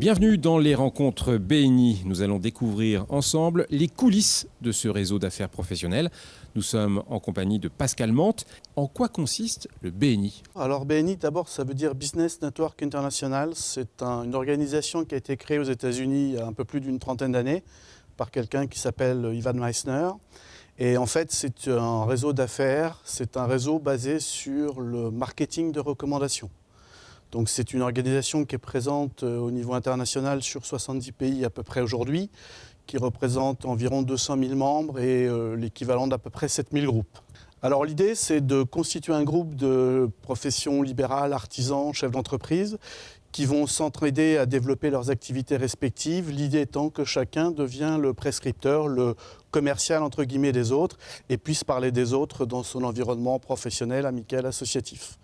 Bienvenue dans les rencontres BNI. Nous allons découvrir ensemble les coulisses de ce réseau d'affaires professionnelles. Nous sommes en compagnie de Pascal Mante. En quoi consiste le BNI? Alors BNI, d'abord, ça veut dire Business Network International. C'est une organisation qui a été créée aux États-Unis il y a un peu plus d'une trentaine d'années par quelqu'un qui s'appelle Ivan Meissner. Et en fait, c'est un réseau d'affaires, c'est un réseau basé sur le marketing de recommandation. Donc c'est une organisation qui est présente au niveau international sur 70 pays à peu près aujourd'hui, qui représente environ 200 000 membres et l'équivalent d'à peu près 7 000 groupes. Alors l'idée, c'est de constituer un groupe de professions libérales, artisans, chefs d'entreprise, qui vont s'entraider à développer leurs activités respectives, l'idée étant que chacun devient le prescripteur, le commercial entre guillemets des autres, et puisse parler des autres dans son environnement professionnel, amical, associatif.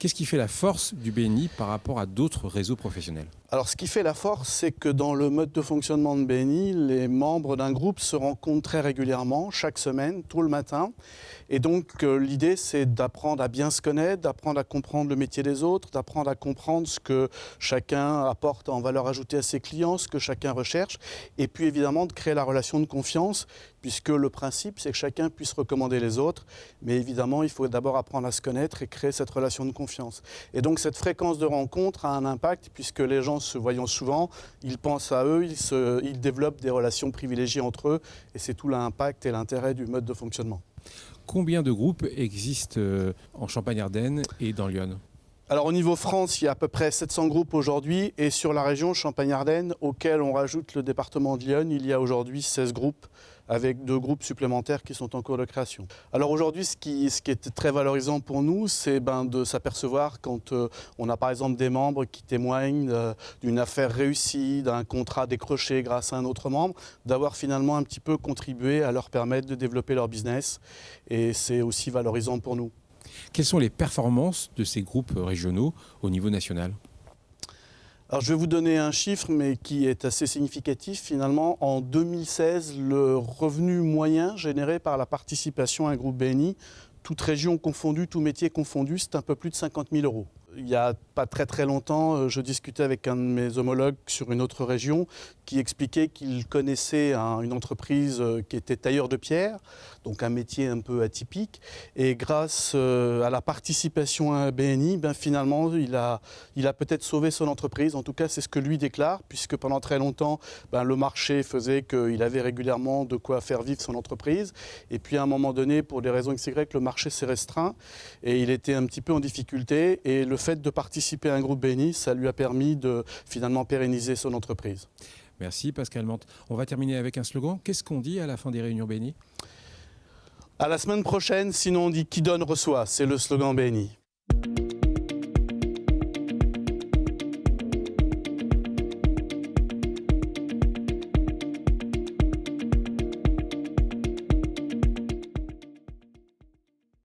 Qu'est-ce qui fait la force du BNI par rapport à d'autres réseaux professionnels? Alors ce qui fait la force, c'est que dans le mode de fonctionnement de BNI, les membres d'un groupe se rencontrent très régulièrement, chaque semaine, tôt le matin. Et donc l'idée, c'est d'apprendre à bien se connaître, d'apprendre à comprendre le métier des autres, d'apprendre à comprendre ce que chacun apporte en valeur ajoutée à ses clients, ce que chacun recherche. Et puis évidemment de créer la relation de confiance, puisque le principe, c'est que chacun puisse recommander les autres. Mais évidemment, il faut d'abord apprendre à se connaître et créer cette relation de confiance. Et donc cette fréquence de rencontre a un impact, puisque les gens se voyant souvent, ils pensent à eux, ils développent des relations privilégiées entre eux, et c'est tout l'impact et l'intérêt du mode de fonctionnement. Combien de groupes existent en Champagne-Ardenne et dans l'Yonne? Alors au niveau France, il y a à peu près 700 groupes aujourd'hui, et sur la région Champagne-Ardenne, auquel on rajoute le département de l'Yonne, il y a aujourd'hui 16 groupes, avec 2 groupes supplémentaires qui sont en cours de création. Alors aujourd'hui, ce qui est très valorisant pour nous, c'est de s'apercevoir quand on a par exemple des membres qui témoignent d'une affaire réussie, d'un contrat décroché grâce à un autre membre, d'avoir finalement un petit peu contribué à leur permettre de développer leur business, et c'est aussi valorisant pour nous. Quelles sont les performances de ces groupes régionaux au niveau national? Alors je vais vous donner un chiffre, mais qui est assez significatif finalement. En 2016, le revenu moyen généré par la participation à un groupe BNI, toute région confondue, tout métier confondu, c'est un peu plus de 50 000 €. Il n'y a pas très longtemps, je discutais avec un de mes homologues sur une autre région qui expliquait qu'il connaissait une entreprise qui était tailleur de pierre, donc un métier un peu atypique. Et grâce à la participation à un BNI, finalement, il a peut-être sauvé son entreprise. En tout cas, c'est ce que lui déclare, puisque pendant très longtemps, le marché faisait qu'il avait régulièrement de quoi faire vivre son entreprise. Et puis à un moment donné, pour des raisons XY, le marché s'est restreint et il était un petit peu en difficulté. Et le fait de participer à un groupe BNI, ça lui a permis de finalement pérenniser son entreprise. Merci Pascal Mante. On va terminer avec un slogan. Qu'est-ce qu'on dit à la fin des réunions BNI? À la semaine prochaine, sinon on dit qui donne reçoit. C'est le slogan BNI.